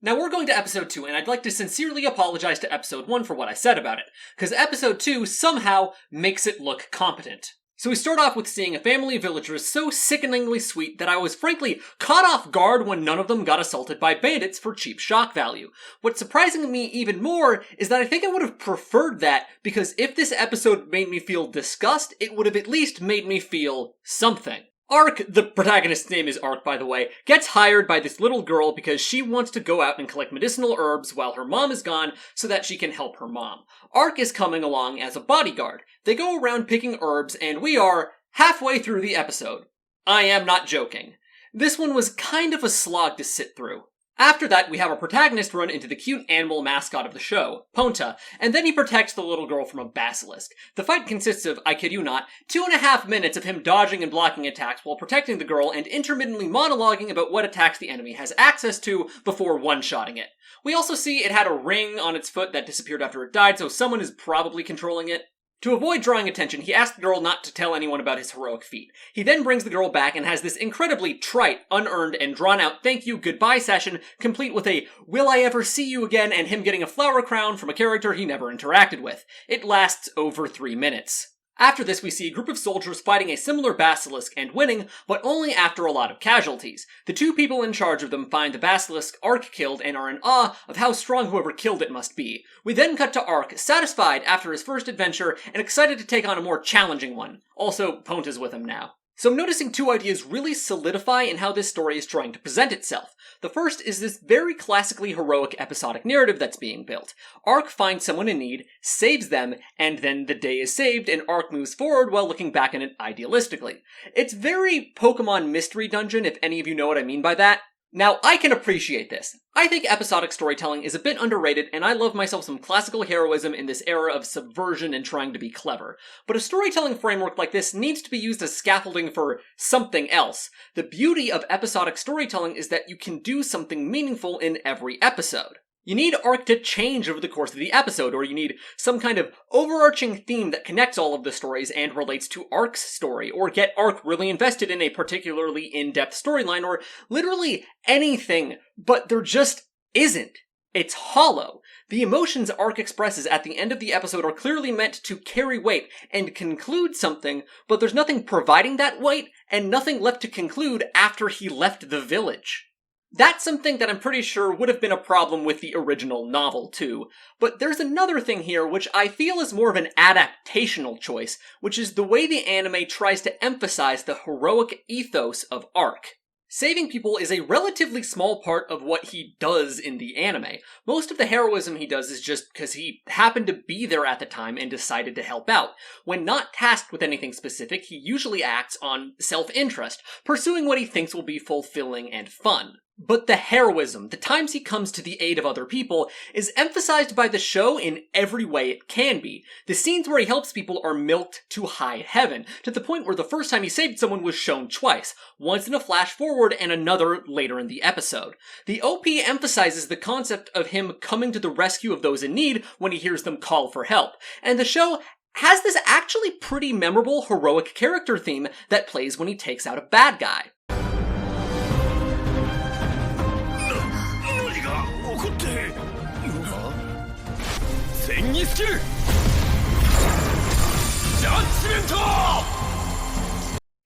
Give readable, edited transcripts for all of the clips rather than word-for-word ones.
Now we're going to episode 2, and I'd like to sincerely apologize to episode 1 for what I said about it, because episode 2 somehow makes it look competent. So we start off with seeing a family of villagers so sickeningly sweet that I was frankly caught off guard when none of them got assaulted by bandits for cheap shock value. What's surprising me even more is that I think I would have preferred that, because if this episode made me feel disgust, it would have at least made me feel something. Ark, the protagonist's name is Ark by the way, gets hired by this little girl because she wants to go out and collect medicinal herbs while her mom is gone so that she can help her mom. Ark is coming along as a bodyguard. They go around picking herbs and we are halfway through the episode. I am not joking. This one was kind of a slog to sit through. After that, we have our protagonist run into the cute animal mascot of the show, Ponta, and then he protects the little girl from a basilisk. The fight consists of, I kid you not, 2.5 minutes of him dodging and blocking attacks while protecting the girl and intermittently monologuing about what attacks the enemy has access to before one-shotting it. We also see it had a ring on its foot that disappeared after it died, so someone is probably controlling it. To avoid drawing attention, he asks the girl not to tell anyone about his heroic feat. He then brings the girl back and has this incredibly trite, unearned, and drawn-out thank you, goodbye session, complete with a will I ever see you again and him getting a flower crown from a character he never interacted with. It lasts over 3 minutes. After this, we see a group of soldiers fighting a similar basilisk and winning, but only after a lot of casualties. The two people in charge of them find the basilisk Ark killed and are in awe of how strong whoever killed it must be. We then cut to Ark, satisfied after his first adventure and excited to take on a more challenging one. Also, Ponta's with him now. So I'm noticing two ideas really solidify in how this story is trying to present itself. The first is this very classically heroic episodic narrative that's being built. Ark finds someone in need, saves them, and then the day is saved and Ark moves forward while looking back on it idealistically. It's very Pokemon Mystery Dungeon, if any of you know what I mean by that. Now, I can appreciate this. I think episodic storytelling is a bit underrated, and I love myself some classical heroism in this era of subversion and trying to be clever. But a storytelling framework like this needs to be used as scaffolding for something else. The beauty of episodic storytelling is that you can do something meaningful in every episode. You need Ark to change over the course of the episode, or you need some kind of overarching theme that connects all of the stories and relates to Ark's story, or get Ark really invested in a particularly in-depth storyline, or literally anything, but there just isn't. It's hollow. The emotions Ark expresses at the end of the episode are clearly meant to carry weight and conclude something, but there's nothing providing that weight, and nothing left to conclude after he left the village. That's something that I'm pretty sure would have been a problem with the original novel, too. But there's another thing here which I feel is more of an adaptational choice, which is the way the anime tries to emphasize the heroic ethos of Ark. Saving people is a relatively small part of what he does in the anime. Most of the heroism he does is just because he happened to be there at the time and decided to help out. When not tasked with anything specific, he usually acts on self-interest, pursuing what he thinks will be fulfilling and fun. But the heroism, the times he comes to the aid of other people, is emphasized by the show in every way it can be. The scenes where he helps people are milked to high heaven, to the point where the first time he saved someone was shown twice, once in a flash forward and another later in the episode. The OP emphasizes the concept of him coming to the rescue of those in need when he hears them call for help, and the show has this actually pretty memorable heroic character theme that plays when he takes out a bad guy.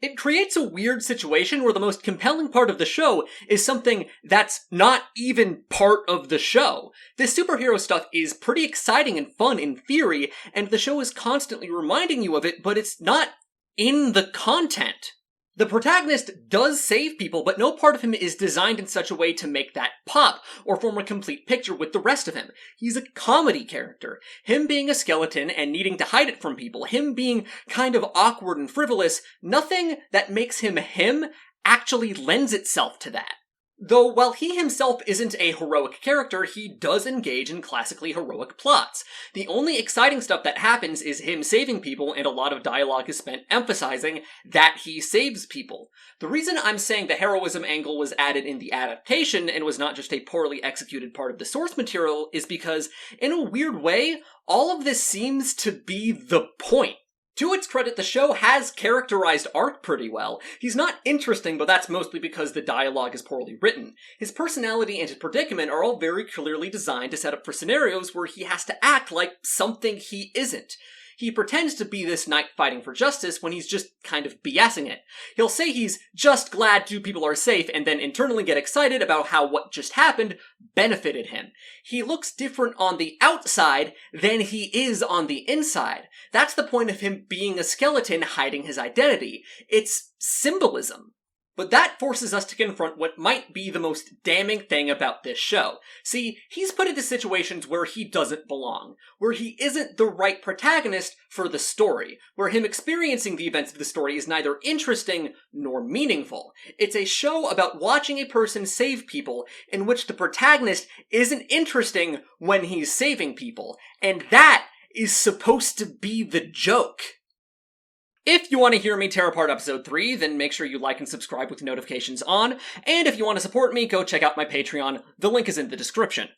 It creates a weird situation where the most compelling part of the show is something that's not even part of the show. This superhero stuff is pretty exciting and fun in theory, and the show is constantly reminding you of it, but it's not in the content. The protagonist does save people, but no part of him is designed in such a way to make that pop, or form a complete picture with the rest of him. He's a comedy character. Him being a skeleton and needing to hide it from people, him being kind of awkward and frivolous, nothing that makes him him actually lends itself to that. Though, while he himself isn't a heroic character, he does engage in classically heroic plots. The only exciting stuff that happens is him saving people, and a lot of dialogue is spent emphasizing that he saves people. The reason I'm saying the heroism angle was added in the adaptation and was not just a poorly executed part of the source material is because, in a weird way, all of this seems to be the point. To its credit, the show has characterized Ark pretty well. He's not interesting, but that's mostly because the dialogue is poorly written. His personality and his predicament are all very clearly designed to set up for scenarios where he has to act like something he isn't. He pretends to be this knight fighting for justice when he's just kind of BSing it. He'll say he's just glad two people are safe and then internally get excited about how what just happened benefited him. He looks different on the outside than he is on the inside. That's the point of him being a skeleton hiding his identity. It's symbolism. But that forces us to confront what might be the most damning thing about this show. See, he's put into situations where he doesn't belong, where he isn't the right protagonist for the story, where him experiencing the events of the story is neither interesting nor meaningful. It's a show about watching a person save people in which the protagonist isn't interesting when he's saving people, and that is supposed to be the joke. If you want to hear me tear apart episode 3, then make sure you like and subscribe with notifications on, and if you want to support me, go check out my Patreon, the link is in the description.